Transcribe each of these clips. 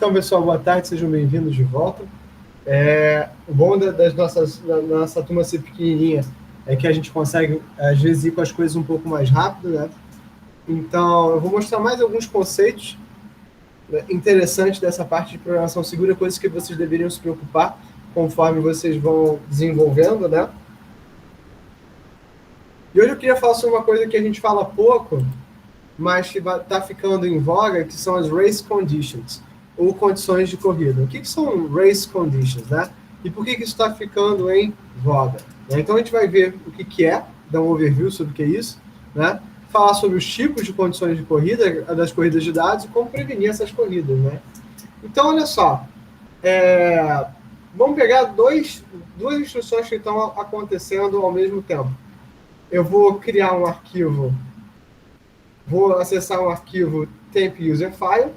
Então, pessoal, boa tarde, sejam bem-vindos de volta. O bom da nossa turma ser pequenininha é que a gente consegue, às vezes, ir com as coisas um pouco mais rápido, né? Então, eu vou mostrar mais alguns conceitos interessantes dessa parte de programação segura, coisas que vocês deveriam se preocupar conforme vocês vão desenvolvendo, né? E hoje eu queria falar sobre uma coisa que a gente fala pouco, mas que está ficando em voga, que são as race conditions, ou condições de corrida. O que são race conditions, né? E por que isso está ficando em voga? Então a gente vai ver o que é, dar um overview sobre o que é isso, né? Falar sobre os tipos de condições de corrida, das corridas de dados e como prevenir essas corridas, né? Então, olha só, vamos pegar duas instruções que estão acontecendo ao mesmo tempo. Eu vou criar um arquivo, vou acessar um arquivo temp user file,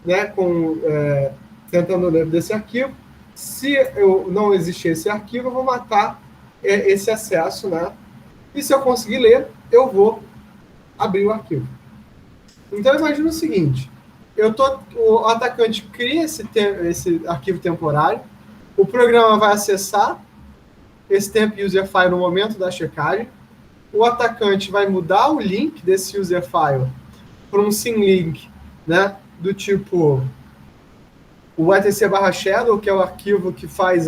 né, tentando ler desse arquivo. Se eu não existir esse arquivo, eu vou matar esse acesso, né? E se eu conseguir ler, eu vou abrir o arquivo. Então, imagina o seguinte, o atacante cria esse arquivo temporário, o programa vai acessar esse temp user file no momento da checagem, o atacante vai mudar o link desse user file para um symlink, né, do tipo o etc/shadow, que é o arquivo que faz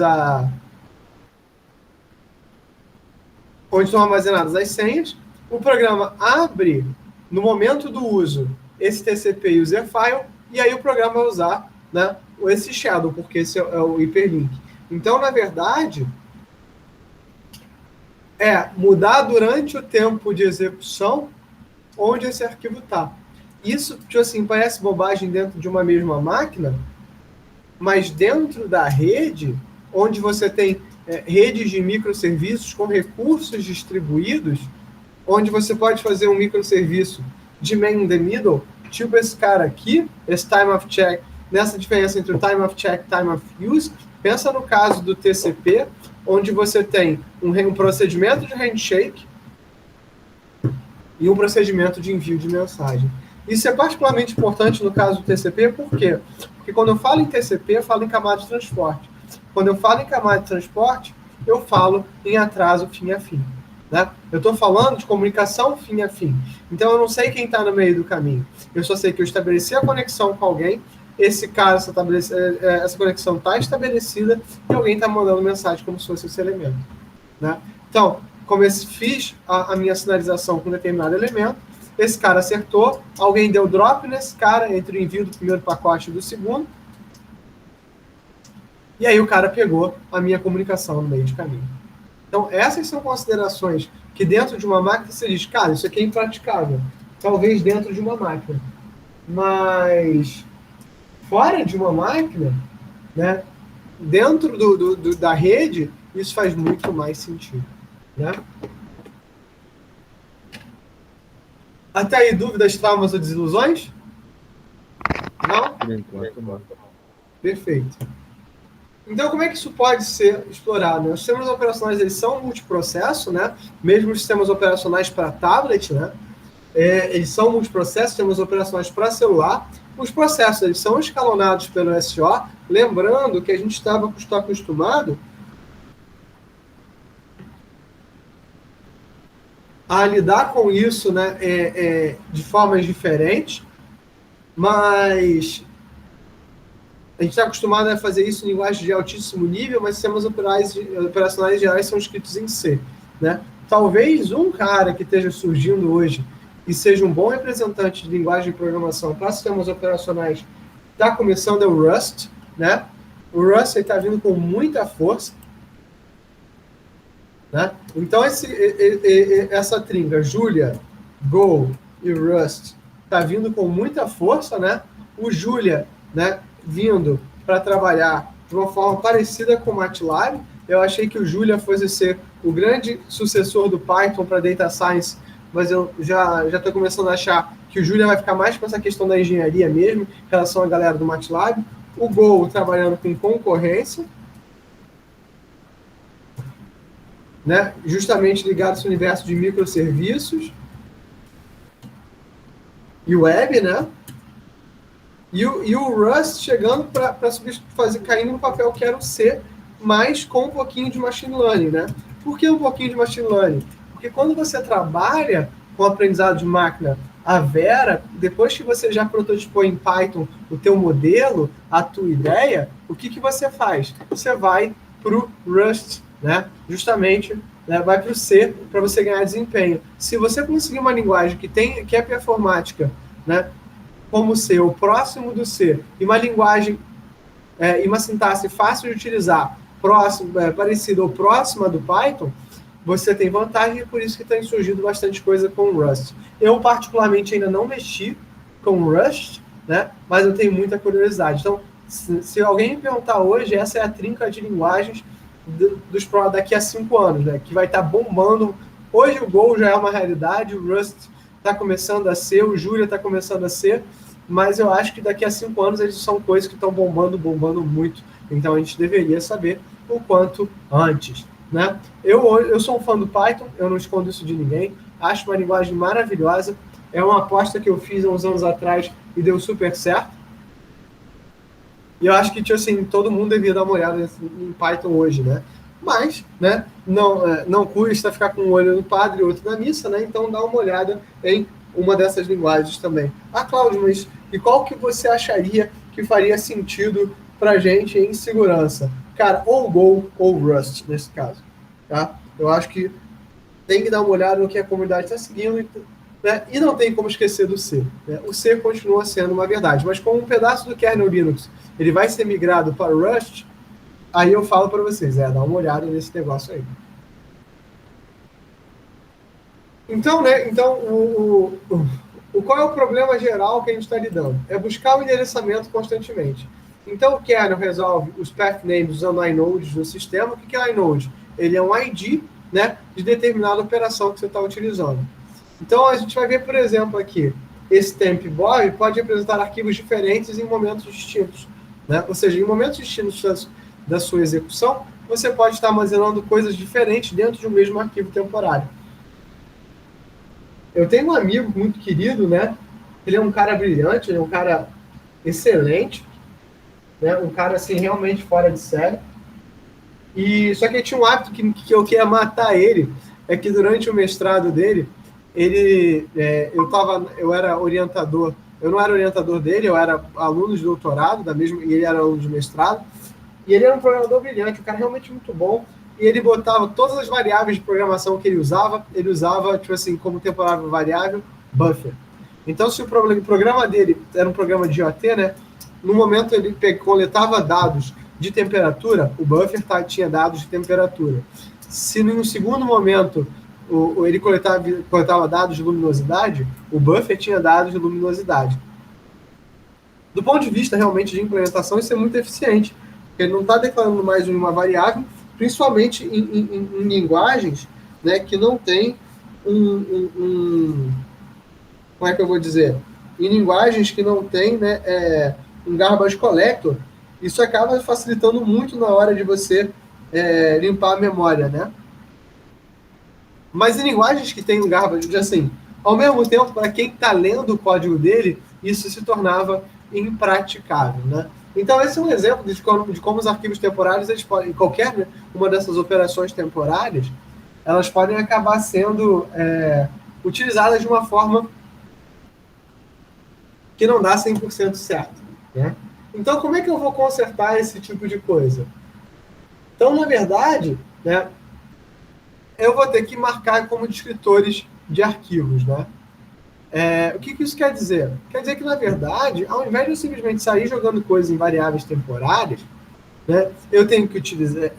onde estão armazenadas as senhas. O programa abre, no momento do uso, esse TCP user file, e aí o programa vai usar, né, esse shadow, porque esse é o hiperlink. Então, na verdade, mudar durante o tempo de execução onde esse arquivo está. Isso, tipo assim, parece bobagem dentro de uma mesma máquina, mas dentro da rede, onde você tem redes de microserviços com recursos distribuídos, onde você pode fazer um microserviço de man in the middle, tipo esse cara aqui, esse time of check, nessa diferença entre o time of check e time of use. Pensa no caso do TCP, onde você tem um procedimento de handshake e um procedimento de envio de mensagem. Isso é particularmente importante no caso do TCP, por quê? Porque quando eu falo em TCP, eu falo em camada de transporte. Quando eu falo em camada de transporte, eu falo em atraso fim a fim. Né? Eu estou falando de comunicação fim a fim. Então, eu não sei quem está no meio do caminho. Eu só sei que eu estabeleci a conexão com alguém, essa conexão está estabelecida e alguém está mandando mensagem como se fosse esse elemento. Né? Então, como eu fiz a minha sinalização com determinado elemento, esse cara acertou, alguém deu drop nesse cara entre o envio do primeiro pacote e do segundo, e aí o cara pegou a minha comunicação no meio de caminho. Então, essas são considerações que dentro de uma máquina você diz, cara, isso aqui é impraticável. Talvez dentro de uma máquina. Mas fora de uma máquina, né, dentro da rede, isso faz muito mais sentido. Né? Até aí, dúvidas, traumas ou desilusões? Não? Por enquanto, não. Perfeito. Então, como é que isso pode ser explorado? Os sistemas operacionais, eles são multiprocesso, né? Mesmo os sistemas operacionais para tablet, né? Eles são multiprocesso, sistemas operacionais para celular. Os processos, eles são escalonados pelo SO, lembrando que a gente está acostumado a lidar com isso, né, de formas diferentes, mas a gente está acostumado a fazer isso em linguagem de altíssimo nível, mas sistemas operacionais gerais são escritos em C. Né? Talvez um cara que esteja surgindo hoje e seja um bom representante de linguagem de programação para sistemas operacionais, está começando é o Rust. Né? O Rust está vindo com muita força. Né? Então, essa trinca, Julia, Go e Rust, está vindo com muita força. Né? O Julia, né, vindo para trabalhar de uma forma parecida com o MATLAB. Eu achei que o Julia fosse ser o grande sucessor do Python para Data Science, mas eu já estou começando a achar que o Julia vai ficar mais com essa questão da engenharia mesmo, em relação à galera do MATLAB. O Go trabalhando com concorrência, né, justamente ligado a esse universo de microserviços e web, né? E o Rust chegando para fazer caindo no papel que era o C, mas com um pouquinho de machine learning, né? Por que um pouquinho de machine learning? Porque quando você trabalha com aprendizado de máquina a Vera, depois que você já prototipou em Python o teu modelo, a tua ideia, o que você faz? Você vai para o Rust, né? Justamente, né? Vai para o C para você ganhar desempenho. Se você conseguir uma linguagem que é performática, né? Como C, ou próximo do C, e uma linguagem e uma sintaxe fácil de utilizar, parecida ou próxima do Python, você tem vantagem, e por isso que tem surgido bastante coisa com o Rust. Eu, particularmente, ainda não mexi com o Rust, né? Mas eu tenho muita curiosidade. Então, se alguém me perguntar hoje, essa é a trinca de linguagens daqui a 5 anos, né? Que vai estar bombando. Hoje o Go já é uma realidade, o Rust está começando a ser, o Julia está começando a ser, mas eu acho que daqui a 5 anos eles são coisas que estão bombando muito. Então a gente deveria saber o quanto antes, né? Eu sou um fã do Python, eu não escondo isso de ninguém, acho uma linguagem maravilhosa, é uma aposta que eu fiz há uns anos atrás e deu super certo. E eu acho que, tipo assim, todo mundo devia dar uma olhada em Python hoje, né? Mas, né, não custa ficar com um olho no padre e outro na missa, né? Então dá uma olhada em uma dessas linguagens também. Ah, Cláudio, mas e qual que você acharia que faria sentido pra gente em segurança? Cara, ou Go ou Rust, nesse caso, tá? Eu acho que tem que dar uma olhada no que a comunidade está seguindo, né? E não tem como esquecer do C, né? O C continua sendo uma verdade, mas como um pedaço do kernel Linux ele vai ser migrado para o Rust, aí eu falo para vocês, dá uma olhada nesse negócio aí. Então, né, qual é o problema geral que a gente está lidando? É buscar o endereçamento constantemente. Então, o kernel resolve os path names usando inodes no sistema. O que é inode? Ele é um ID, né, de determinada operação que você está utilizando. Então, a gente vai ver, por exemplo, aqui, esse temp boy pode representar arquivos diferentes em momentos distintos, né? Ou seja, em momentos distintos da sua execução, você pode estar armazenando coisas diferentes dentro de um mesmo arquivo temporário. Eu tenho um amigo muito querido, né? Ele é um cara brilhante, ele é um cara excelente, né? Um cara, assim, realmente fora de série. Só que ele tinha um hábito que eu queria matar ele, é que durante o mestrado dele, eu era orientador, eu não era orientador dele, eu era aluno de doutorado, e ele era aluno de mestrado, e ele era um programador brilhante, um cara realmente muito bom, e ele botava todas as variáveis de programação que ele usava, tipo assim, como temporária variável, buffer. Então, se o programa dele era um programa de IoT, né, no momento ele coletava dados de temperatura, o buffer tinha dados de temperatura. Se no segundo momento ele coletava dados de luminosidade, o buffer tinha dados de luminosidade. Do ponto de vista realmente de implementação, isso é muito eficiente, porque ele não está declarando mais uma variável, principalmente em linguagens, né, que não tem como é que eu vou dizer? Em linguagens que não tem, né, um garbage collector, isso acaba facilitando muito na hora de você limpar a memória, né? Mas em linguagens que tem um garbage, assim, ao mesmo tempo, para quem está lendo o código dele, isso se tornava impraticável, né? Então, esse é um exemplo de como os arquivos temporários, eles podem, qualquer uma dessas operações temporárias, elas podem acabar sendo utilizadas de uma forma que não dá 100% certo, né? Então, como é que eu vou consertar esse tipo de coisa? Então, na verdade, né, eu vou ter que marcar como descritores de arquivos, né? O que isso quer dizer? Quer dizer que, na verdade, ao invés de eu simplesmente sair jogando coisas em variáveis temporárias, né, eu tenho que utilizar,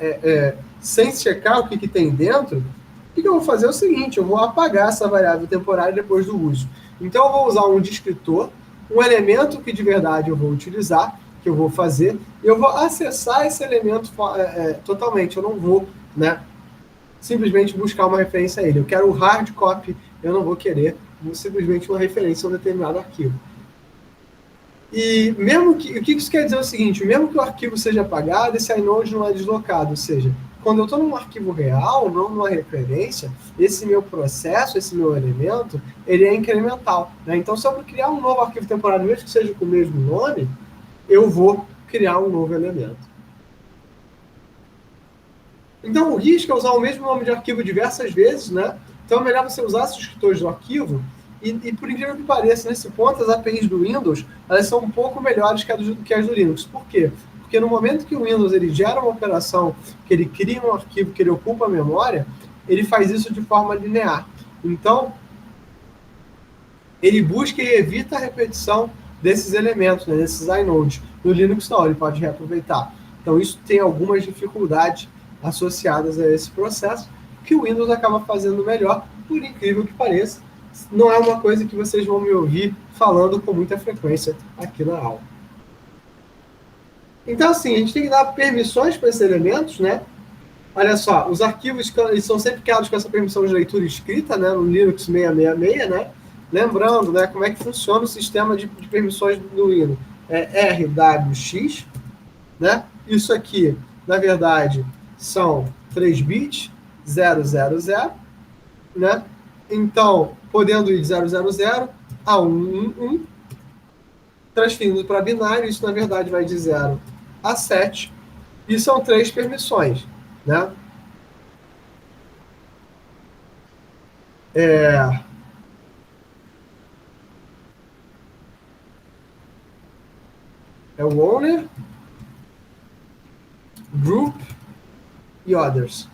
sem checar o que tem dentro, o que eu vou fazer é o seguinte, eu vou apagar essa variável temporária depois do uso. Então, eu vou usar um descritor, um elemento que de verdade eu vou utilizar, que eu vou fazer, e eu vou acessar esse elemento totalmente. Eu não vou, né, simplesmente buscar uma referência a ele. Eu quero o hard copy, eu não vou querer simplesmente uma referência a um determinado arquivo. E mesmo que, o que isso quer dizer é o seguinte, mesmo que o arquivo seja apagado, esse inode não é deslocado, ou seja, quando eu estou num arquivo real, não numa referência, esse meu processo, esse meu elemento, ele é incremental, né? Então, se eu criar um novo arquivo temporário, mesmo que seja com o mesmo nome, eu vou criar um novo elemento. Então, o risco é usar o mesmo nome de arquivo diversas vezes, né? Então, é melhor você usar os descritores do arquivo e, por incrível que pareça, nesse ponto, as APIs do Windows, elas são um pouco melhores que as do Linux. Por quê? Porque no momento que o Windows ele gera uma operação, que ele cria um arquivo, que ele ocupa a memória, ele faz isso de forma linear. Então, ele busca e evita a repetição desses elementos, né, desses inodes. No Linux não, ele pode reaproveitar. Então isso tem algumas dificuldades associadas a esse processo, que o Windows acaba fazendo melhor, por incrível que pareça. Não é uma coisa que vocês vão me ouvir falando com muita frequência aqui na aula. Então, assim, a gente tem que dar permissões para esses elementos, né? Olha só, os arquivos eles são sempre criados com essa permissão de leitura escrita, né, no Linux 666, né? Lembrando, né, como é que funciona o sistema de permissões do Linux. É RWX, né? Isso aqui, na verdade, são 3 bits, 000, né? Então, podendo ir de 000 a 111, transferindo para binário, isso na verdade vai de 0 a 7, e são 3 permissões, né? É o owner, group e others.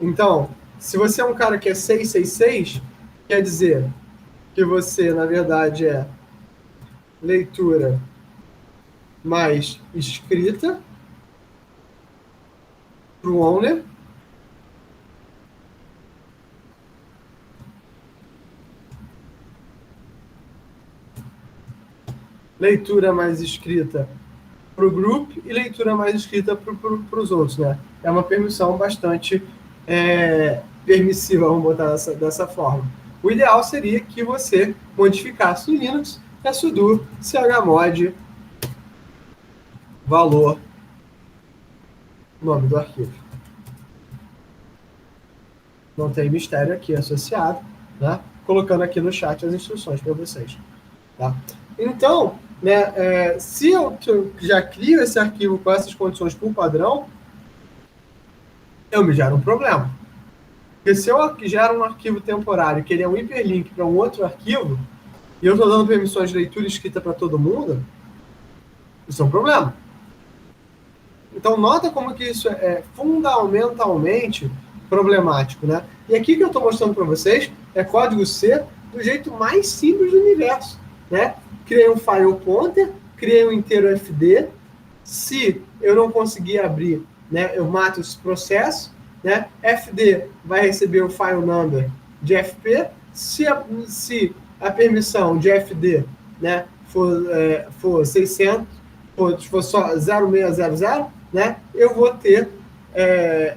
Então, se você é um cara que é 666, quer dizer que você, na verdade, é leitura mais escrita para o owner, leitura mais escrita para o group e leitura mais escrita para os outros, né? É uma permissão bastante permissiva, vamos botar dessa forma. O ideal seria que você modificasse no Linux sudo chmod valor nome do arquivo. Não tem mistério aqui associado, né? Colocando aqui no chat as instruções para vocês. Tá? Então, né, se eu já crio esse arquivo com essas condições por padrão, eu me gero um problema. Porque se eu gero um arquivo temporário que ele é um hiperlink para um outro arquivo, e eu estou dando permissões de leitura escrita para todo mundo, isso é um problema. Então, nota como que isso é fundamentalmente problemático, né? E aqui que eu estou mostrando para vocês é código C do jeito mais simples do universo, né? Criei um file pointer, criei um inteiro fd. Se eu não conseguir abrir, né, eu mato esse processo, né? Fd vai receber o file number de fp. Se a permissão de fd, né, for 600, for só 0600, né, eu vou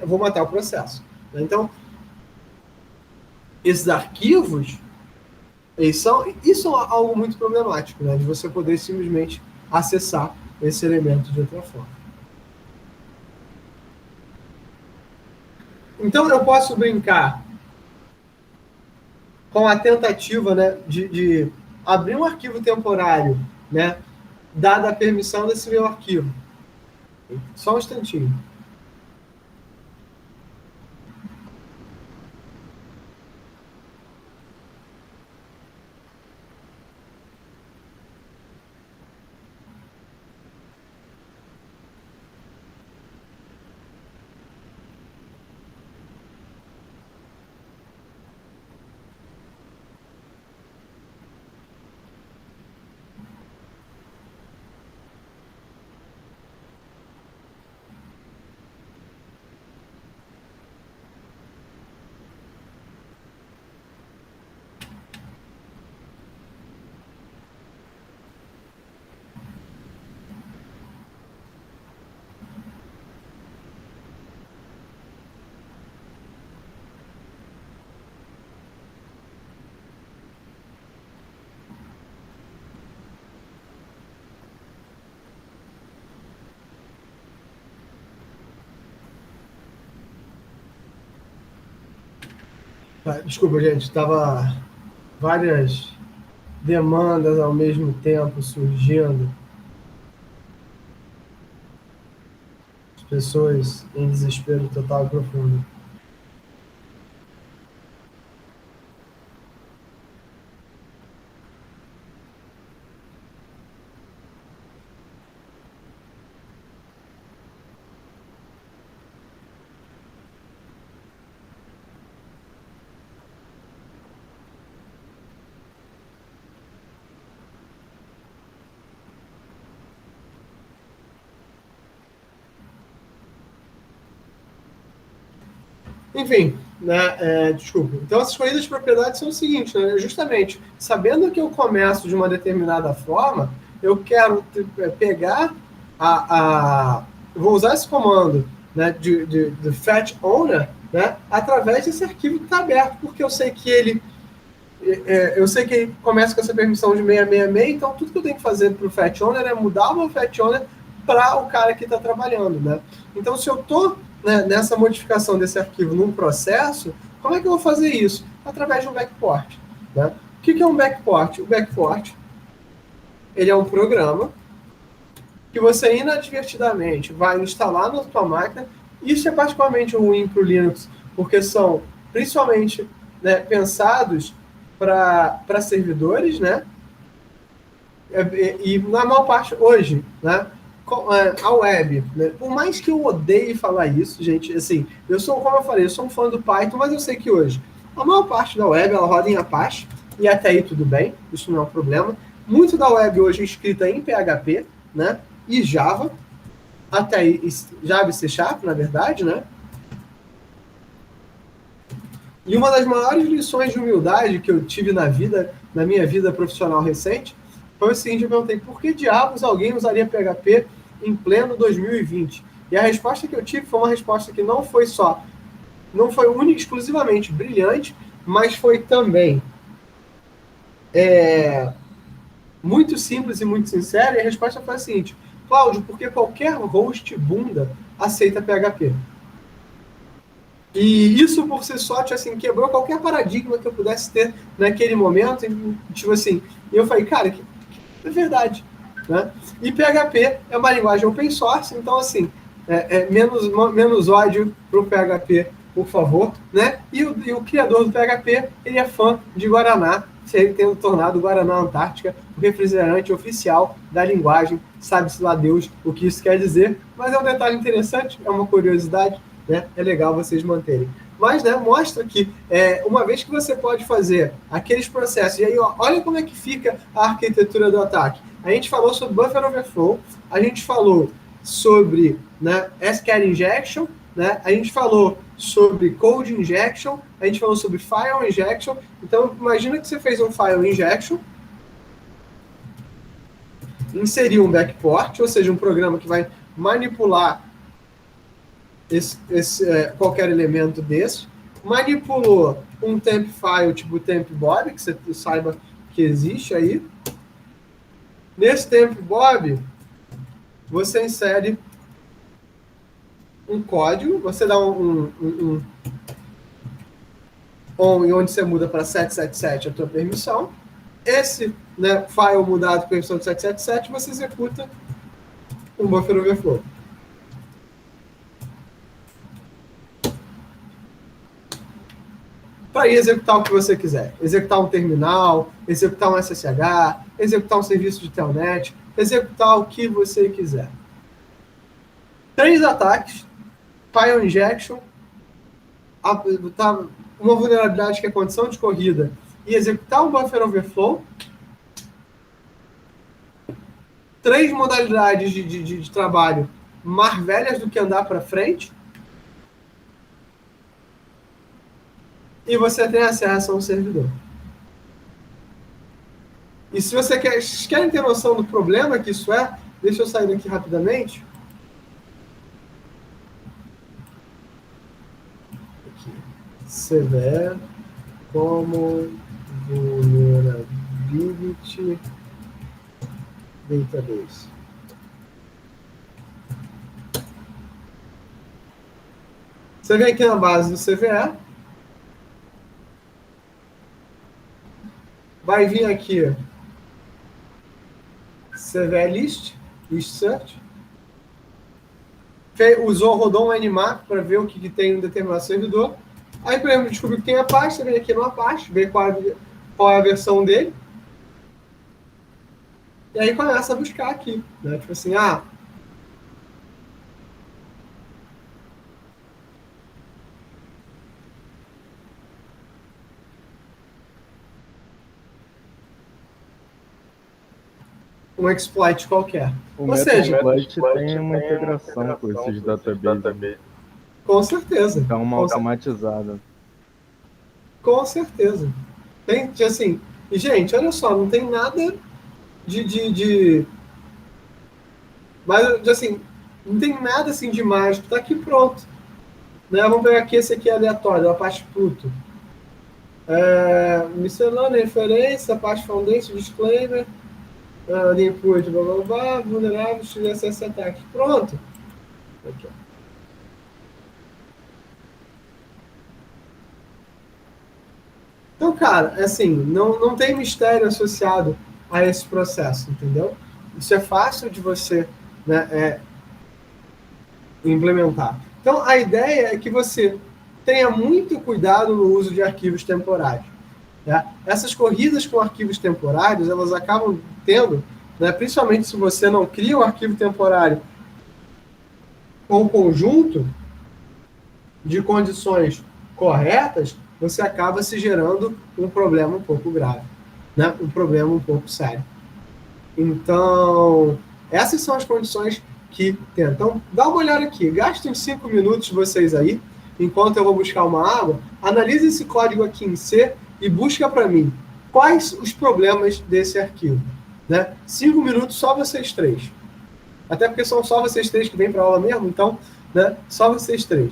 vou matar o processo. Então, esses arquivos, isso é algo muito problemático, né, de você poder simplesmente acessar esse elemento de outra forma. Então, eu posso brincar com a tentativa, né, de abrir um arquivo temporário, né, dada a permissão desse meu arquivo. Só um instantinho. Desculpa, gente, estava várias demandas ao mesmo tempo surgindo, as pessoas em desespero total e profundo. Enfim, né, desculpa. Então, essas corridas de propriedade são o seguinte, né, justamente, sabendo que eu começo de uma determinada forma, eu quero pegar vou usar esse comando, né, de fetch owner, né, através desse arquivo que está aberto, porque eu sei que ele começa com essa permissão de 666, então tudo que eu tenho que fazer para o fetch owner é mudar o meu fetch owner para o cara que está trabalhando, né? Então, se eu estou, né, nessa modificação desse arquivo num processo, como é que eu vou fazer isso? Através de um backport, né? O que é um backport? O backport, ele é um programa que você inadvertidamente vai instalar na sua máquina. Isso é particularmente ruim para o Linux, porque são principalmente, né, pensados para servidores, né? E na maior parte hoje, né? A web, né? Por mais que eu odeie falar isso, gente, assim, como eu falei, eu sou um fã do Python, mas eu sei que hoje a maior parte da web ela roda em Apache, e até aí tudo bem, isso não é um problema. Muito da web hoje é escrita em PHP, né? E Java, até aí Java e C Sharp, na verdade, né? E uma das maiores lições de humildade que eu tive na minha vida profissional recente, foi o seguinte: eu perguntei, por que diabos alguém usaria PHP em pleno 2020? E a resposta que eu tive foi uma resposta que não foi única, exclusivamente brilhante, mas foi também muito simples e muito sincera, e a resposta foi a seguinte: Cláudio, porque qualquer host bunda aceita PHP. E isso por si só, assim, quebrou qualquer paradigma que eu pudesse ter naquele momento. Tipo assim, e eu falei, cara, é verdade. Né? E PHP é uma linguagem open source, então, assim, menos ódio para o PHP, por favor. Né? E o criador do PHP, ele é fã de Guaraná, ele tendo tornado o Guaraná Antártica o refrigerante oficial da linguagem. Sabe-se lá Deus o que isso quer dizer, mas é um detalhe interessante, é uma curiosidade. Né? É legal vocês manterem. Mas, né, mostra que uma vez que você pode fazer aqueles processos, e aí ó, olha como é que fica a arquitetura do ataque. A gente falou sobre buffer overflow, a gente falou sobre, né, SQL injection, né, a gente falou sobre code injection, a gente falou sobre file injection. Então, imagina que você fez um file injection, inseriu um backport, ou seja, um programa que vai manipular qualquer elemento desse, manipulou um temp file tipo temp bob, que você saiba que existe aí. Nesse temp bob, você insere um código, você dá um on onde você muda para 777 a tua permissão. Esse, né, file mudado para a permissão de 777, você executa um buffer overflow. Para executar o que você quiser. Executar um terminal, executar um SSH, executar um serviço de telnet, executar o que você quiser. 3 ataques, file injection, uma vulnerabilidade que é condição de corrida, e executar um buffer overflow. 3 modalidades de trabalho mais velhas do que andar para frente. E você tem acesso a um servidor. E se vocês querem ter noção do problema que isso é, deixa eu sair daqui rapidamente. Aqui. CVE como vulnerability database. Você vem aqui na base do CVE. vai vir aqui CVList, list search, rodou um nmap para ver o que tem em um determinado servidor. Aí, por exemplo, descobriu que tem a pasta, vem aqui no Apache, vê qual é a versão dele, e aí começa a buscar aqui, né? Tipo assim, um exploit qualquer. O Ou seja, Metasploit tem uma integração com esses databases, né? com certeza, Dá uma automatizada. com certeza. Tem, assim, e gente, olha só, não tem nada de mas, assim, não tem nada assim de mágico, tá aqui pronto. Né? Vamos pegar aqui esse aqui aleatório, a parte Pluto. Miscelânea, referência, a parte Foundation, disclaimer, input, blá blá blá, vulnerável, acesso a ataque. Pronto. Aqui, ó. Então, cara, assim, não tem mistério associado a esse processo, entendeu? Isso é fácil de você, né, implementar. Então, a ideia é que você tenha muito cuidado no uso de arquivos temporários. Né? Essas corridas com arquivos temporários, elas acabam tendo, né, principalmente se você não cria um arquivo temporário com um conjunto de condições corretas, você acaba se gerando um problema um pouco grave, né? Um problema um pouco sério. Então, essas são as condições que tem. Então, dá uma olhada aqui, gastem 5 minutos vocês aí, enquanto eu vou buscar uma água, analise esse código aqui em C e busca para mim quais os problemas desse arquivo. Né? 5 minutos só vocês três. Até porque são só vocês três que vêm para a aula mesmo, então, né, só vocês três.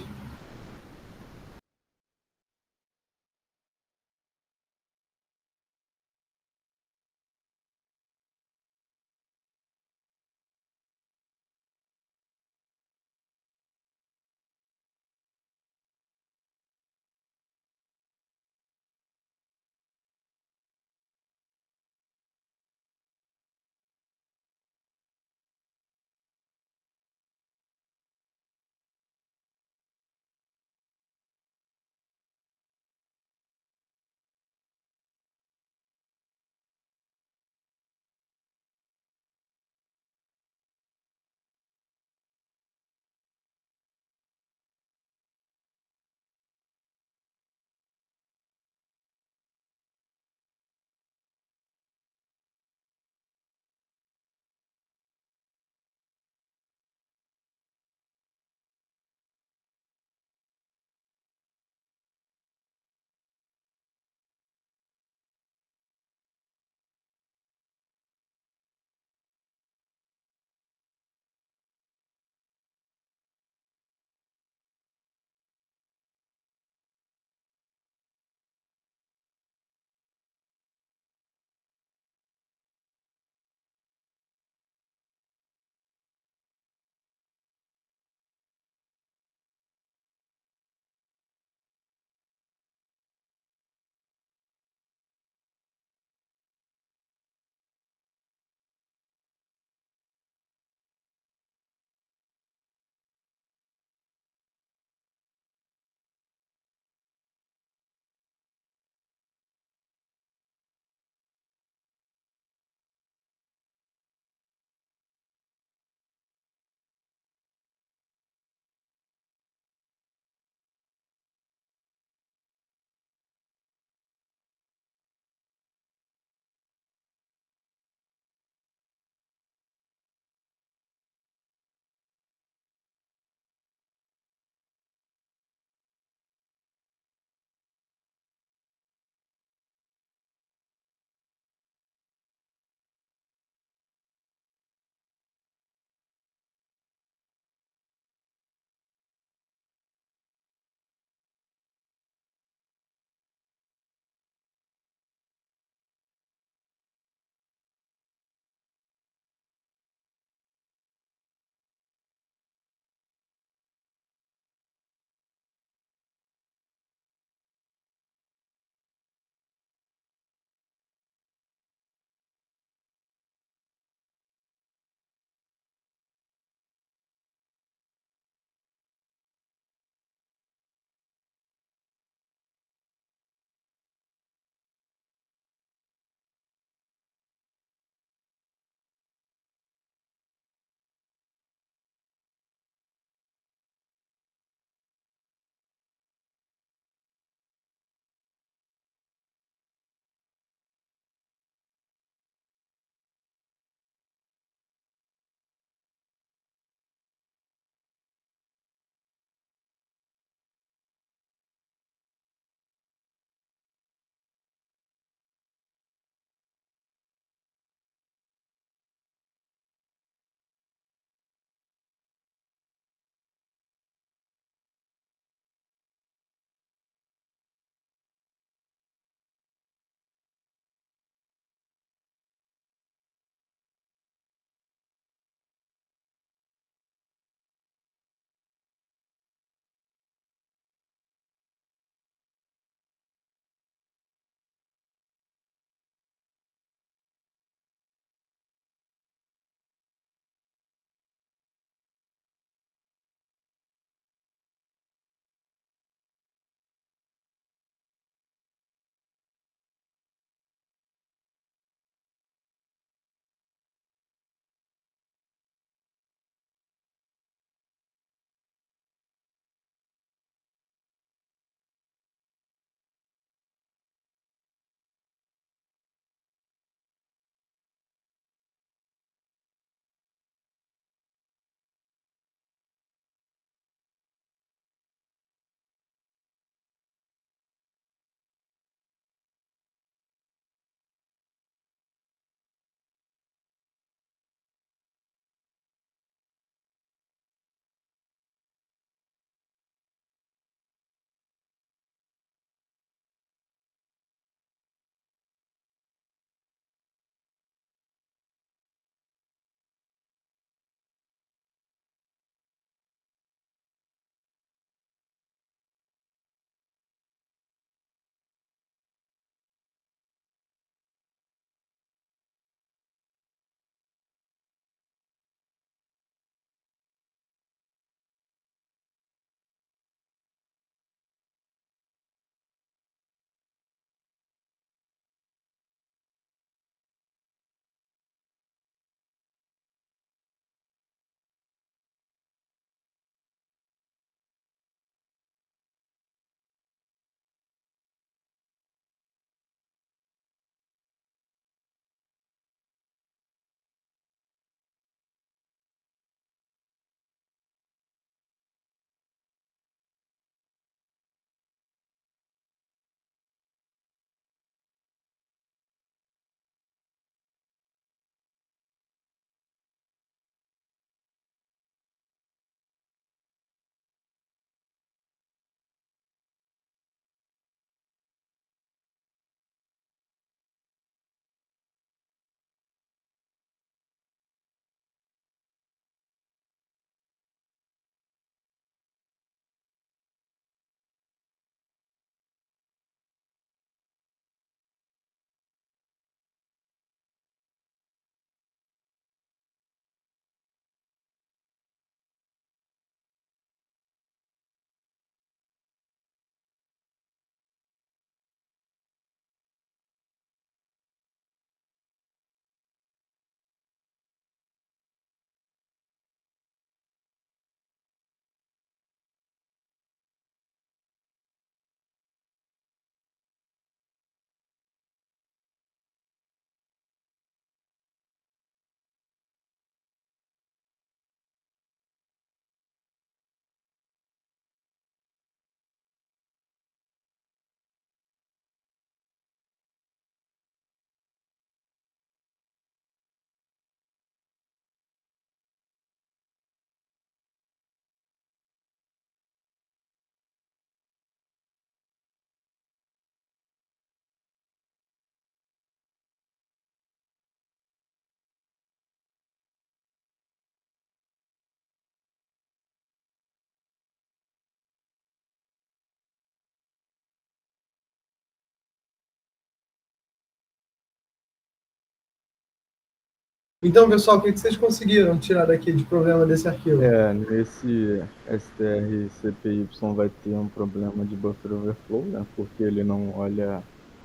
Então, pessoal, o que vocês conseguiram tirar daqui de problema desse arquivo? Nesse str CPY vai ter um problema de buffer overflow, né? Porque ele não olha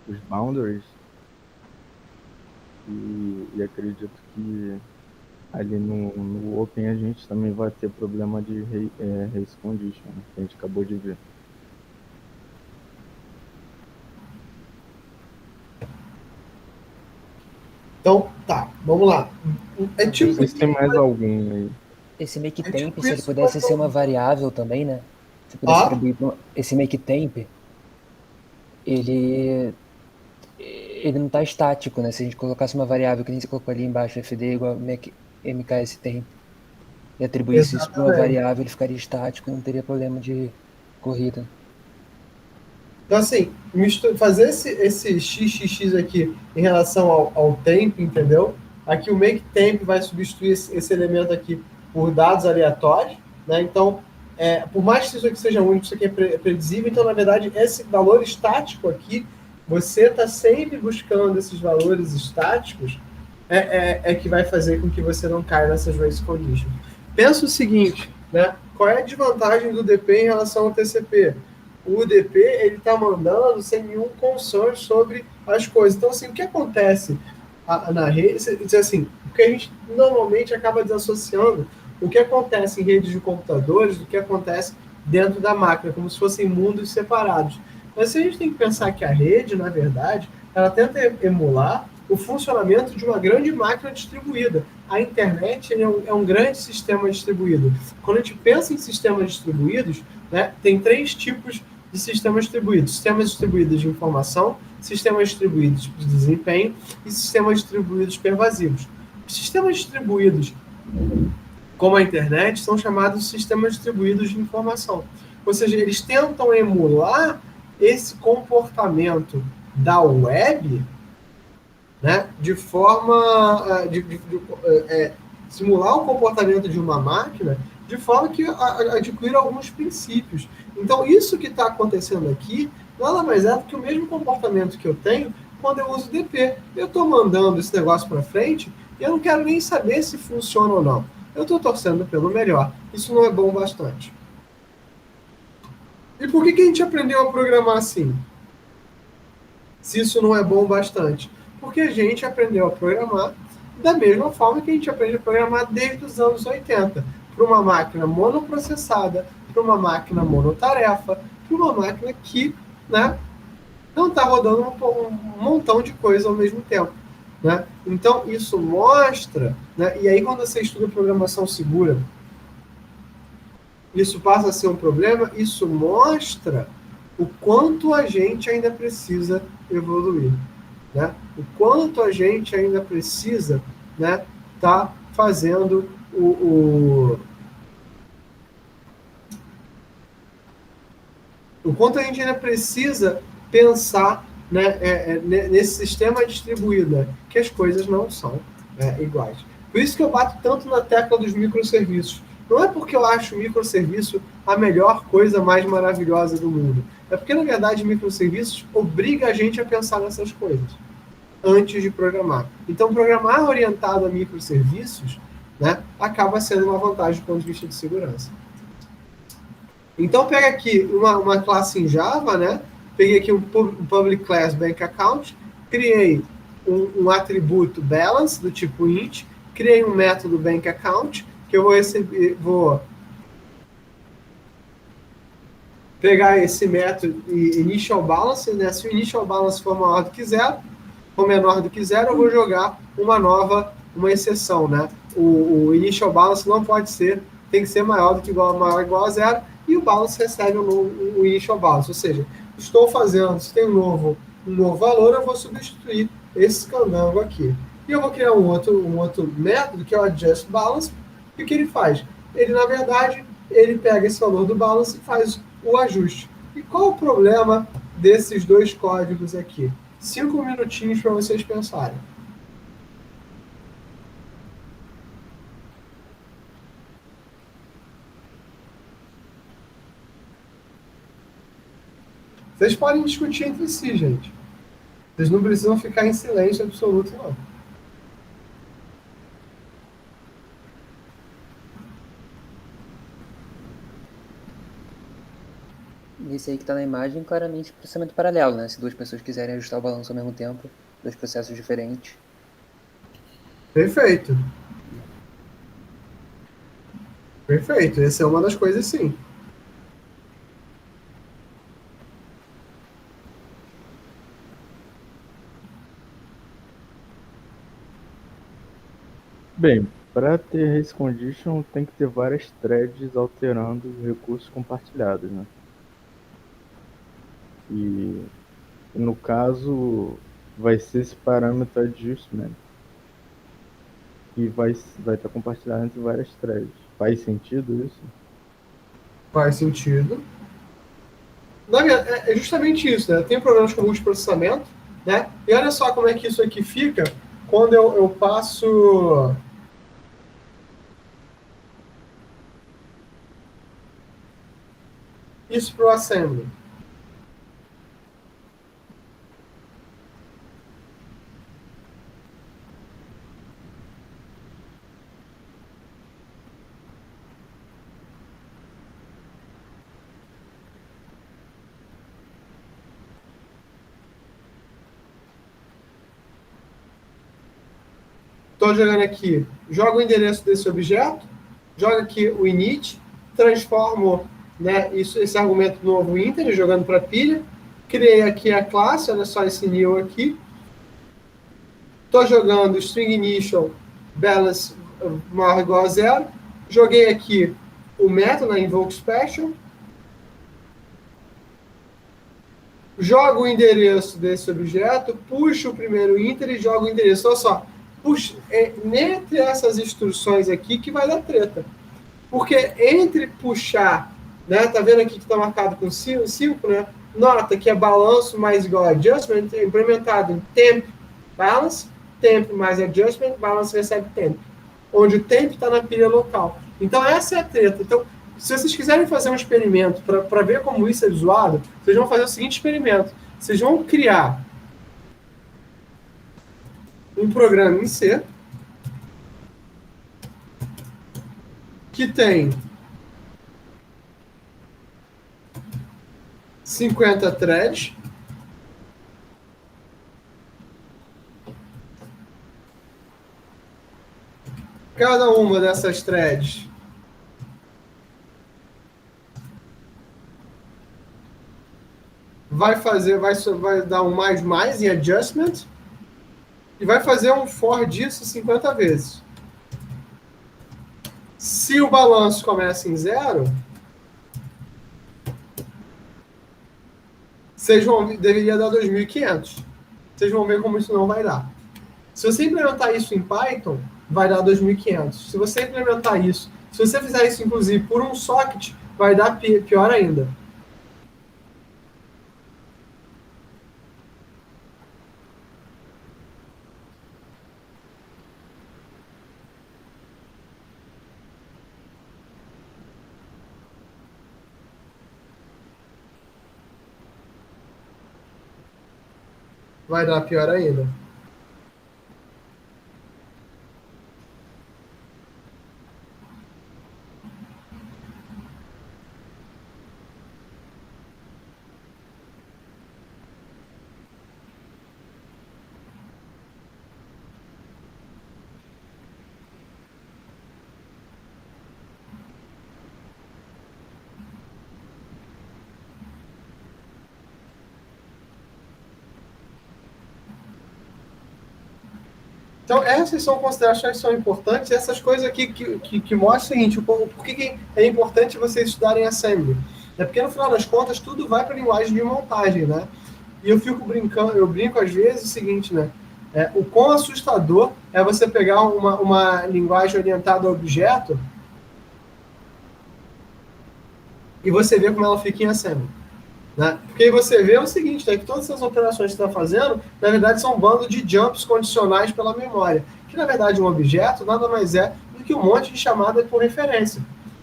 os boundaries e acredito que ali no Open a gente também vai ter problema de race condition, né? Que a gente acabou de ver. Então, tá, vamos lá. É Não tipo sei se isso. tem mais algum aí. Esse make É temp, tipo se ele isso. pudesse ser uma variável também, né? Se pudesse Ó, atribuir esse make temp, ele não tá estático, né? Se a gente colocasse uma variável que nem você colocou ali embaixo, fd igual a mks temp, e atribuísse isso para uma exatamente. variável, ele ficaria estático e não teria problema de corrida. Então, assim, fazer esse xxx aqui em relação ao tempo, entendeu? Aqui o make temp vai substituir esse elemento aqui por dados aleatórios, né? Então, por mais que isso aqui seja único, isso aqui é predizível, então, na verdade, esse valor estático aqui, você está sempre buscando esses valores estáticos, que vai fazer com que você não caia nessas race conditions. Pensa o seguinte, né? Qual é a desvantagem do DP em relação ao TCP? O UDP ele está mandando sem nenhum concern sobre as coisas. Então, assim, o que acontece na rede, assim, o que a gente normalmente acaba desassociando o que acontece em redes de computadores do que acontece dentro da máquina, como se fossem mundos separados. Mas se a gente tem que pensar que a rede, na verdade, ela tenta emular o funcionamento de uma grande máquina distribuída. A internet é um grande sistema distribuído. Quando a gente pensa em sistemas distribuídos, né, tem três tipos de sistemas distribuídos: sistemas distribuídos de informação, sistemas distribuídos de desempenho e sistemas distribuídos pervasivos. Os sistemas distribuídos, como a internet, são chamados sistemas distribuídos de informação. Ou seja, eles tentam emular esse comportamento da web, né, de forma simular o comportamento de uma máquina de forma que adquira alguns princípios. Então, isso que está acontecendo aqui nada mais é do que o mesmo comportamento que eu tenho quando eu uso DP. Eu estou mandando esse negócio para frente e eu não quero nem saber se funciona ou não. Eu estou torcendo pelo melhor. Isso não é bom bastante. E por que a gente aprendeu a programar assim? Se isso não é bom bastante? Porque a gente aprendeu a programar da mesma forma que a gente aprende a programar desde os anos 80. Para uma máquina monoprocessada, para uma máquina monotarefa, para uma máquina que, né, não está rodando um montão de coisa ao mesmo tempo. Né? Então, isso mostra, né, e aí quando você estuda programação segura, isso passa a ser um problema, isso mostra o quanto a gente ainda precisa evoluir. Né? O quanto a gente ainda precisa, né, tá fazendo o quanto a gente ainda precisa pensar, né, nesse sistema distribuído, né, que as coisas não são iguais. Por isso que eu bato tanto na tecla dos microserviços. Não é porque eu acho o microserviço a melhor coisa mais maravilhosa do mundo. É porque, na verdade, microserviços obriga a gente a pensar nessas coisas antes de programar. Então, programar orientado a microserviços, né, acaba sendo uma vantagem do ponto de vista de segurança. Então, pega aqui uma classe em Java, né? Peguei aqui um public class bank account, criei um atributo balance do tipo int, criei um método bank account, que eu vou pegar esse método initial balance, né? Se o initial balance for maior do que zero, ou menor do que zero, eu vou jogar uma exceção, né? O initial balance não pode ser, tem que ser maior do que maior ou igual a zero, e o balance recebe um initial balance, ou seja, estou fazendo, se tem um novo valor, eu vou substituir esse candango aqui. E eu vou criar um outro método, que é o adjust balance, e o que ele faz? Ele, na verdade, ele pega esse valor do balance e faz o ajuste. E qual o problema desses dois códigos aqui? 5 minutinhos para vocês pensarem. Vocês podem discutir entre si, gente. Vocês não precisam ficar em silêncio absoluto, não. nesse aí que está na imagem, claramente processamento paralelo, né? Se duas pessoas quiserem ajustar o balanço ao mesmo tempo, dois processos diferentes. Perfeito. Perfeito. Essa é uma das coisas, sim. Bem, para ter race condition tem que ter várias threads alterando os recursos compartilhados, né? E no caso vai ser esse parâmetro adjustment que vai estar compartilhado entre várias threads. Faz sentido isso? Faz sentido. É justamente isso, né? Tem problemas com multiprocessamento, né? E olha só como é que isso aqui fica quando eu passo isso para o assembly. Estou jogando aqui, jogo o endereço desse objeto, jogo aqui o init, transformo, né, esse argumento novo integer, jogando para a pilha, criei aqui a classe, olha só esse new aqui, estou jogando string initial balance maior ou igual a 0, joguei aqui o método na invoke special, jogo o endereço desse objeto, puxo o primeiro ínter e jogo o endereço. Olha só, entre essas instruções aqui que vai dar treta. Porque entre puxar, né, tá vendo aqui que está marcado com 5, né? Nota que é balanço mais igual a adjustment, implementado em temp balance, temp mais adjustment, balance recebe temp. Onde o temp está na pilha local. Então essa é a treta. Então, se vocês quiserem fazer um experimento para ver como isso é zoado, vocês vão fazer o seguinte experimento. Vocês vão criar um programa em C que tem 50 threads. Cada uma dessas threads vai dar um mais em adjustment e vai fazer um for disso 50 vezes. Se o balanço começa em 0, deveria dar 2.500. Vocês vão ver como isso não vai dar. Se você implementar isso em Python, vai dar 2.500. Se você implementar isso, se você fizer isso, inclusive, por um socket, vai dar pior ainda. Vai dar pior ainda. Então, essas são considerações que são importantes, essas coisas aqui que mostram o seguinte, por que é importante vocês estudarem Assembly. É porque, no final das contas, tudo vai para a linguagem de montagem, né? E eu fico brincando, eu brinco às vezes o seguinte, né? O quão assustador é você pegar uma linguagem orientada a objeto e você ver como ela fica em Assembly. Né? Porque aí você vê o seguinte, né, que todas essas operações que você está fazendo, na verdade, são um bando de jumps condicionais pela memória. Que, na verdade, um objeto nada mais é do que um monte de chamada por referência.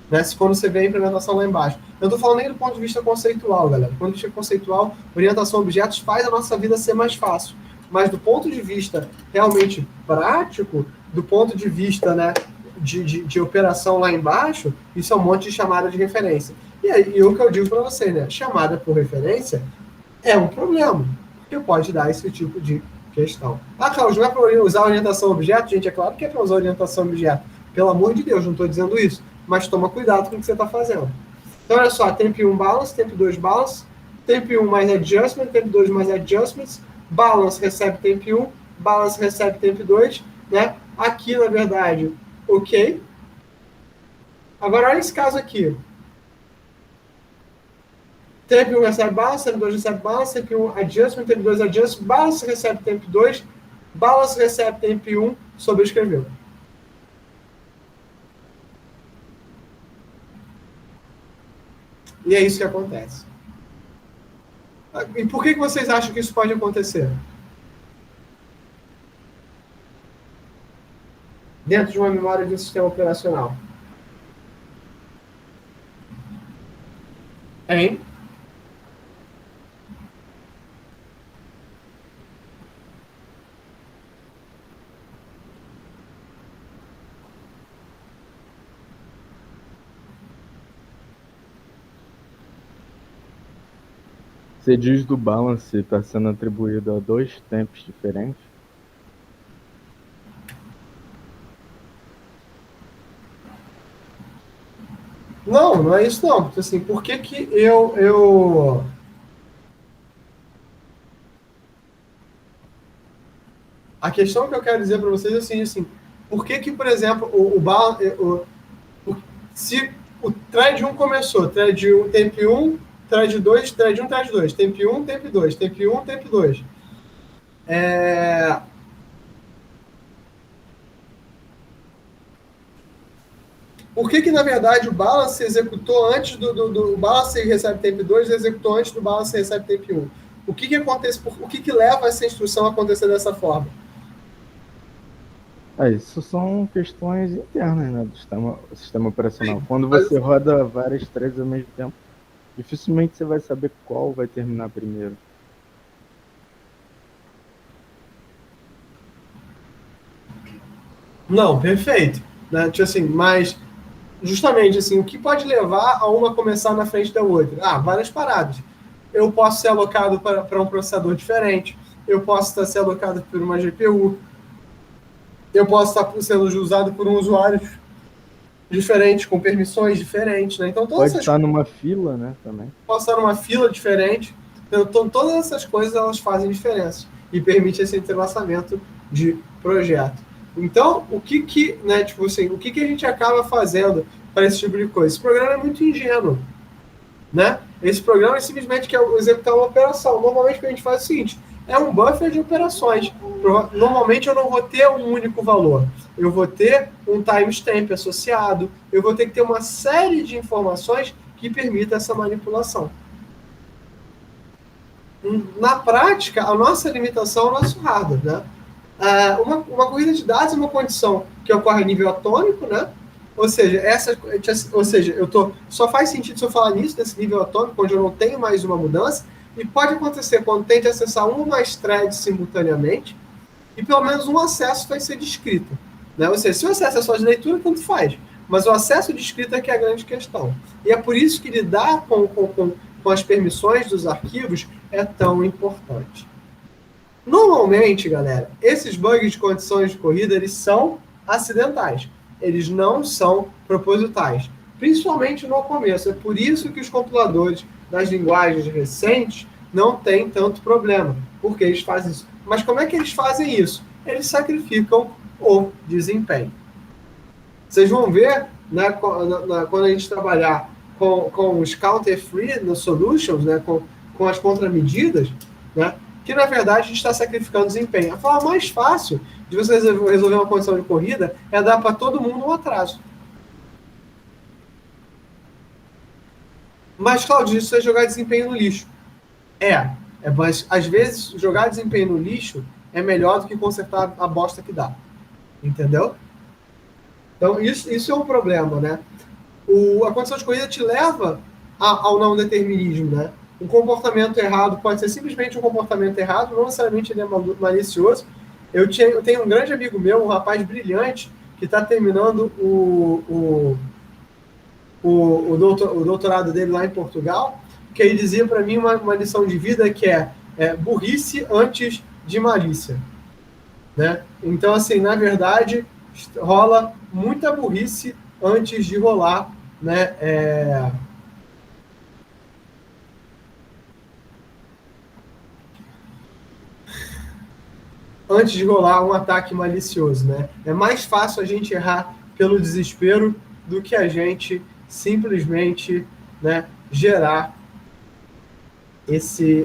Né? Quando você vê a implementação lá embaixo. Eu não estou falando nem do ponto de vista conceitual, galera. Do ponto de vista conceitual, orientação a objetos faz a nossa vida ser mais fácil. Mas do ponto de vista realmente prático, do ponto de vista, né, de operação lá embaixo, isso é um monte de chamada de referência. E aí, o que eu digo para você, né? Chamada por referência é um problema, porque pode dar esse tipo de questão. Ah, Carlos, não é para usar orientação objeto? Gente, é claro que é para usar orientação objeto. Pelo amor de Deus, não estou dizendo isso. Mas toma cuidado com o que você está fazendo. Então, olha só, tempo 1 balance, tempo 2 balance, tempo 1 mais adjustment, tempo 2 mais adjustments, balance recebe tempo 1, balance recebe tempo 2, né? Aqui, na verdade, ok. Agora, olha esse caso aqui. Tempo 1 recebe balance, tempo 2 recebe balance, tempo 1 adjustment, tempo 2 adjustment, balance recebe tempo 2, balance recebe tempo 1, sobrescreveu. E é isso que acontece. E por que vocês acham que isso pode acontecer? Dentro de uma memória de um sistema operacional. Hein? Você diz do balance está sendo atribuído a 2 tempos diferentes? Não, não é isso não. Assim, por que que eu... A questão que eu quero dizer para vocês é assim, por que que, por exemplo, se o thread 1 começou, thread 1, temp 1, thread 2, thread 1, thread 2, temp 1, temp 2, temp 1, temp 2. Por que que, na verdade, o balance executou antes do balance recebe temp 2 executou antes do balance recebe temp 1? O que que acontece? O que que leva essa instrução a acontecer dessa forma? Isso são questões internas, né, do sistema operacional. Quando você roda várias threads ao mesmo tempo, dificilmente você vai saber qual vai terminar primeiro. Não, perfeito. Né? Tipo assim, mas justamente assim, o que pode levar a uma começar na frente da outra? Várias paradas. Eu posso ser alocado para um processador diferente, eu posso estar sendo alocado por uma GPU, eu posso estar sendo usado por um usuário diferente, com permissões diferentes, né? Então, pode estar numa fila, né, também. Posso estar numa fila diferente. Então, todas essas coisas, elas fazem diferença e permite esse entrelaçamento de projeto. Então, o que né, tipo assim, o que a gente acaba fazendo para esse tipo de coisa? Esse programa é muito ingênuo, né? Esse programa é simplesmente quer executar uma operação. Normalmente, o que a gente faz é o seguinte, é um buffer de operações. Normalmente, eu não vou ter um único valor. Eu vou ter um timestamp associado, eu vou ter que ter uma série de informações que permita essa manipulação. Na prática, a nossa limitação é o nosso hardware, né? Uma corrida de dados é uma condição que ocorre a nível atômico, né? Ou seja, só faz sentido se eu falar nisso, desse nível atômico, onde eu não tenho mais uma mudança, e pode acontecer quando tente acessar um ou mais threads simultaneamente, e pelo menos um acesso vai ser descrito. Né? Ou seja, se o acesso é só de leitura, tanto faz. Mas o acesso de escrita é que é a grande questão. E é por isso que lidar com as permissões dos arquivos é tão importante. Normalmente, galera, esses bugs de condições de corrida, eles são acidentais. Eles não são propositais. Principalmente no começo. É por isso que os compiladores das linguagens recentes não têm tanto problema. Porque eles fazem isso. Mas como é que eles fazem isso? Eles sacrificam o desempenho. Vocês vão ver, né, quando a gente trabalhar com os counter-free no solutions, né, com as contramedidas, né, que na verdade a gente está sacrificando desempenho. A forma mais fácil de você resolver uma condição de corrida é dar para todo mundo um atraso. Mas, Claudio, isso é jogar desempenho no lixo. Mas às vezes jogar desempenho no lixo é melhor do que consertar a bosta que dá. Entendeu? Então, isso é um problema, né? A condição de corrida te leva ao não determinismo, né? Um comportamento errado pode ser simplesmente um comportamento errado, não necessariamente ele é malicioso. Eu tenho um grande amigo meu, um rapaz brilhante, que está terminando o doutorado dele lá em Portugal, que ele dizia para mim uma lição de vida que é burrice antes de malícia. Né? Então, assim, na verdade, rola muita burrice antes de rolar, né? Antes de rolar um ataque malicioso, né? É mais fácil a gente errar pelo desespero do que a gente simplesmente, né, gerar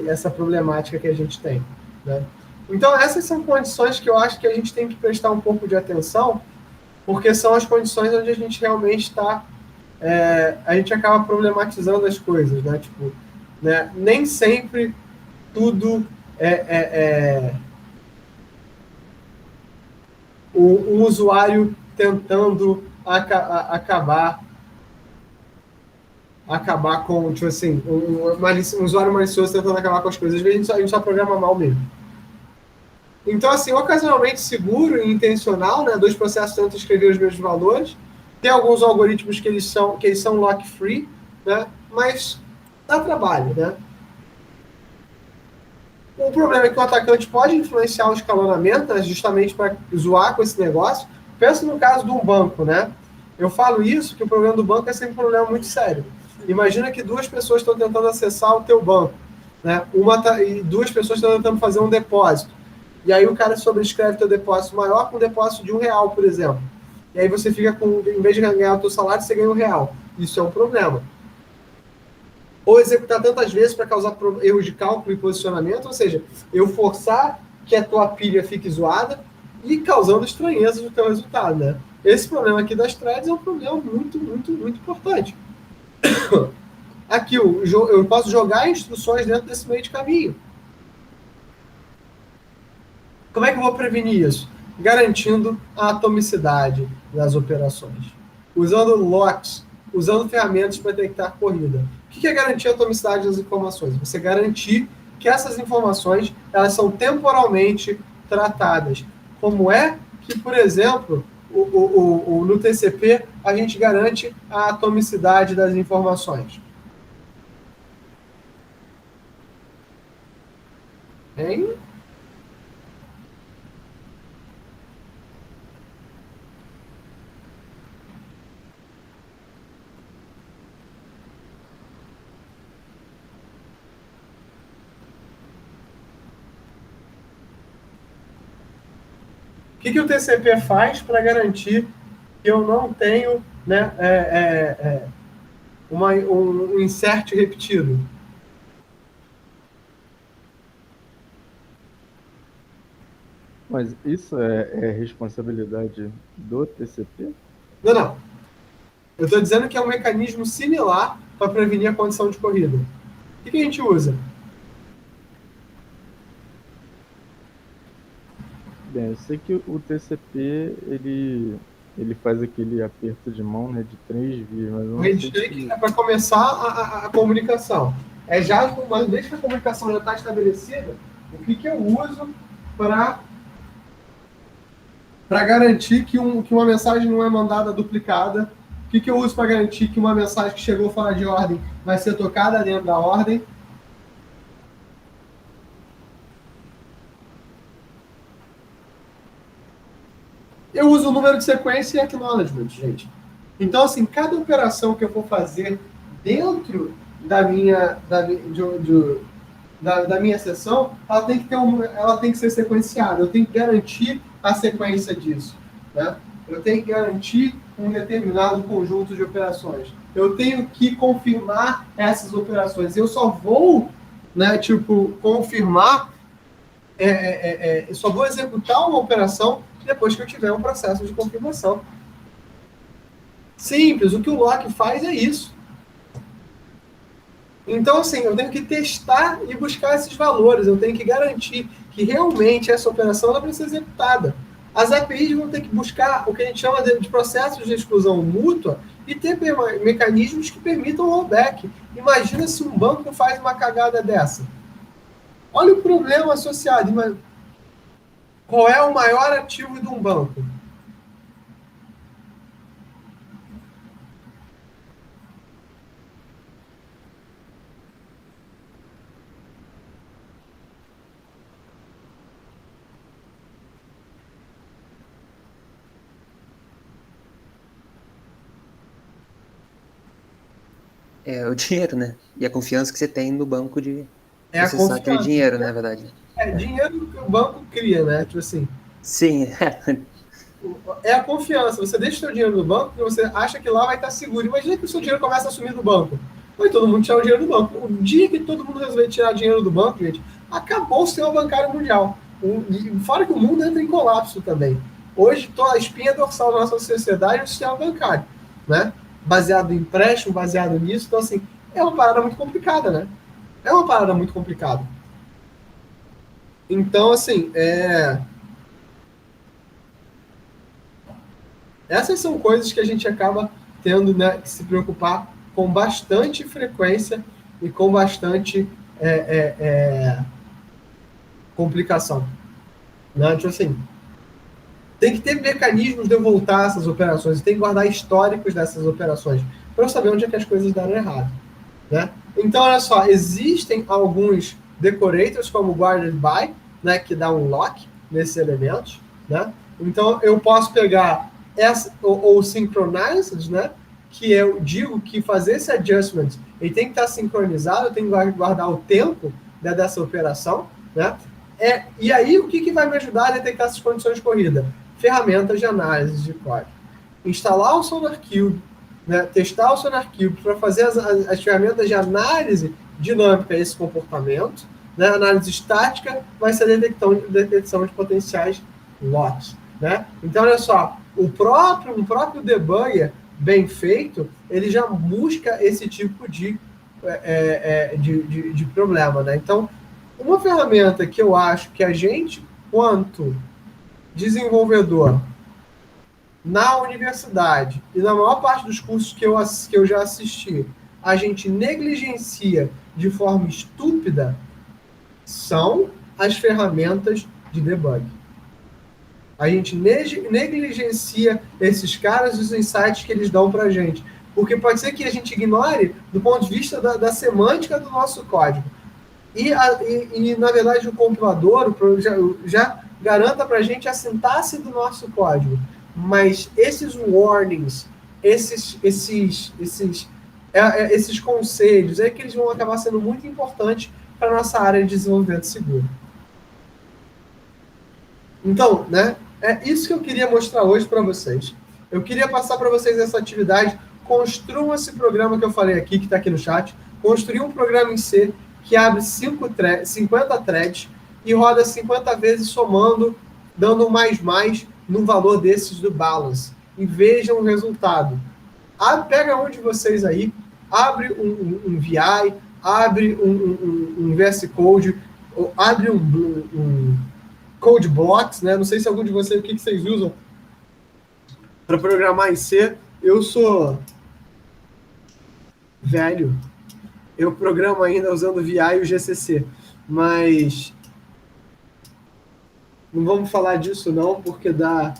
essa problemática que a gente tem, né? Então, essas são condições que eu acho que a gente tem que prestar um pouco de atenção, porque são as condições onde a gente realmente está, a gente acaba problematizando as coisas, né? Tipo, né? Nem sempre tudo o usuário tentando acabar com, tipo assim, um usuário malicioso tentando acabar com as coisas. Às vezes a gente só programa mal mesmo. Então, assim, ocasionalmente seguro e intencional, né? Dois processos tentam escrever os mesmos valores. Tem alguns algoritmos que eles são lock-free, né? Mas dá trabalho, né? O problema é que o atacante pode influenciar o escalonamento, né, justamente para zoar com esse negócio. Pensa no caso de um banco, né? Eu falo isso, que o problema do banco é sempre um problema muito sério. Imagina que duas pessoas estão tentando acessar o teu banco, né? E duas pessoas estão tentando fazer um depósito. E aí o cara sobrescreve teu depósito maior com um depósito de R$1, por exemplo. E aí você fica com, em vez de ganhar o teu salário, você ganha R$1. Isso é um problema. Ou executar tantas vezes para causar erros de cálculo e posicionamento, ou seja, eu forçar que a tua pilha fique zoada e causando estranheza no teu resultado, né? Esse problema aqui das threads é um problema muito, muito, muito importante. Aqui, eu posso jogar instruções dentro desse meio de caminho. Como é que eu vou prevenir isso? Garantindo a atomicidade das operações. Usando locks, usando ferramentas para detectar corrida. O que é garantir a atomicidade das informações? Você garantir que essas informações elas são temporalmente tratadas. Como é que, por exemplo, no TCP a gente garante a atomicidade das informações? Hein? O que o TCP faz para garantir que eu não tenho, né, um insert repetido? Mas isso é responsabilidade do TCP? Não. Eu estou dizendo que é um mecanismo similar para prevenir a condição de corrida. O que a gente usa? Bem, eu sei que o TCP, ele faz aquele aperto de mão, né, de 3 vias, mas eu O não sei handshake se... é para começar a comunicação. Mas desde que a comunicação já está estabelecida, o que eu uso para garantir que uma mensagem não é mandada duplicada? O que eu uso para garantir que uma mensagem que chegou fora de ordem vai ser tocada dentro da ordem? Eu uso o número de sequência e acknowledgement, gente. Então, assim, cada operação que eu for fazer dentro da minha sessão, ela tem que ser sequenciada. Eu tenho que garantir a sequência disso, né? Eu tenho que garantir um determinado conjunto de operações. Eu tenho que confirmar essas operações. Eu só vou, né, confirmar, só vou executar uma operação depois que eu tiver um processo de confirmação. Simples, o que o lock faz é isso. Então, assim, eu tenho que testar e buscar esses valores, eu tenho que garantir que realmente essa operação ela precisa ser executada. As APIs vão ter que buscar o que a gente chama de processos de exclusão mútua e ter mecanismos que permitam o rollback. Imagina se um banco faz uma cagada dessa. Olha o problema associado. Qual é o maior ativo de um banco? É o dinheiro, né? E a confiança que você tem no banco de É a processar aquele confiança. dinheiro, né, na verdade. É dinheiro que o banco cria, né? Tipo assim, Sim, é a confiança. Você deixa o seu dinheiro no banco porque você acha que lá vai estar seguro. Imagina que o seu dinheiro começa a sumir do banco. Vai todo mundo tirar o dinheiro do banco. O dia que todo mundo resolver tirar dinheiro do banco, gente, acabou o sistema bancário mundial. Fora que o mundo entra em colapso também. Hoje, toda a espinha dorsal da nossa sociedade é o sistema bancário, né? Baseado em empréstimo, baseado nisso. Então, assim, é uma parada muito complicada, né? É uma parada muito complicada. Então, assim, essas são coisas que a gente acaba tendo, né, que se preocupar com bastante frequência e com bastante complicação. Né? Tipo assim, tem que ter mecanismos de eu voltar essas operações, tem que guardar históricos dessas operações, para eu saber onde é que as coisas deram errado. Né? Então, olha só, existem alguns decorators, como guarded by, né, que dá um lock nesses elementos. Né? Então, eu posso pegar ou synchronized, né, que eu digo que fazer esse adjustment ele tem que estar sincronizado, eu tenho que guardar o tempo, né, dessa operação. Né? E aí, o que vai me ajudar a detectar essas condições de corrida? Ferramentas de análise de código. Instalar o SonarQube, né, testar o SonarQube para fazer as ferramentas de análise dinâmica desse comportamento. Né, análise estática vai ser a detecção de potenciais locks. Né? Então, olha só, um próprio debugger bem feito, ele já busca esse tipo de problema. Né? Então, uma ferramenta que eu acho que a gente, quanto desenvolvedor, na universidade e na maior parte dos cursos que eu já assisti, a gente negligencia de forma estúpida, são as ferramentas de debug. A gente negligencia esses caras e os insights que eles dão para a gente. Porque pode ser que a gente ignore do ponto de vista da semântica do nosso código. E na verdade, o compilador já garanta para a gente a sintaxe do nosso código. Mas esses warnings, esses conselhos, é que eles vão acabar sendo muito importantes para a nossa área de desenvolvimento seguro. Então, né, é isso que eu queria mostrar hoje para vocês. Eu queria passar para vocês essa atividade. Construam esse programa que eu falei aqui, que está aqui no chat. Construir um programa em C que abre 50 threads e roda 50 vezes somando, dando um mais no valor desses do balance. E vejam o resultado. Pega um de vocês aí, abre um VI, abre um VS Code, abre um Code Blocks, né? Não sei se algum de vocês, o que vocês usam para programar em C. Eu sou velho. Eu programo ainda usando o VI e o GCC. Mas não vamos falar disso não, porque dá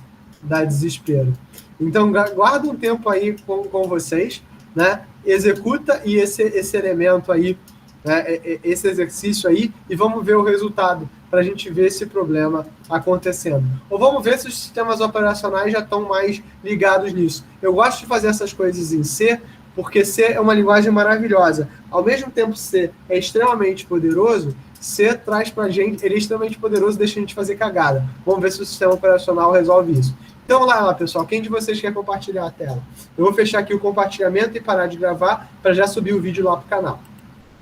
desespero. Então, guarda um tempo aí com vocês, né? Executa e esse elemento aí, né? Esse exercício aí, e vamos ver o resultado, para a gente ver esse problema acontecendo. Ou vamos ver se os sistemas operacionais já estão mais ligados nisso. Eu gosto de fazer essas coisas em C, porque C é uma linguagem maravilhosa. Ao mesmo tempo, C é extremamente poderoso, C traz para a gente, ele é extremamente poderoso e deixa a gente fazer cagada. Vamos ver se o sistema operacional resolve isso. Então, lá, pessoal, quem de vocês quer compartilhar a tela? Eu vou fechar aqui o compartilhamento e parar de gravar para já subir o vídeo lá para o canal.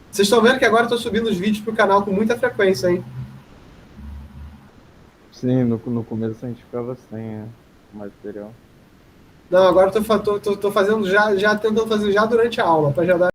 Vocês estão vendo que agora eu estou subindo os vídeos para o canal com muita frequência, hein? Sim, no começo a gente ficava sem material. Não, agora eu tô fazendo já tentando fazer já durante a aula, para já dar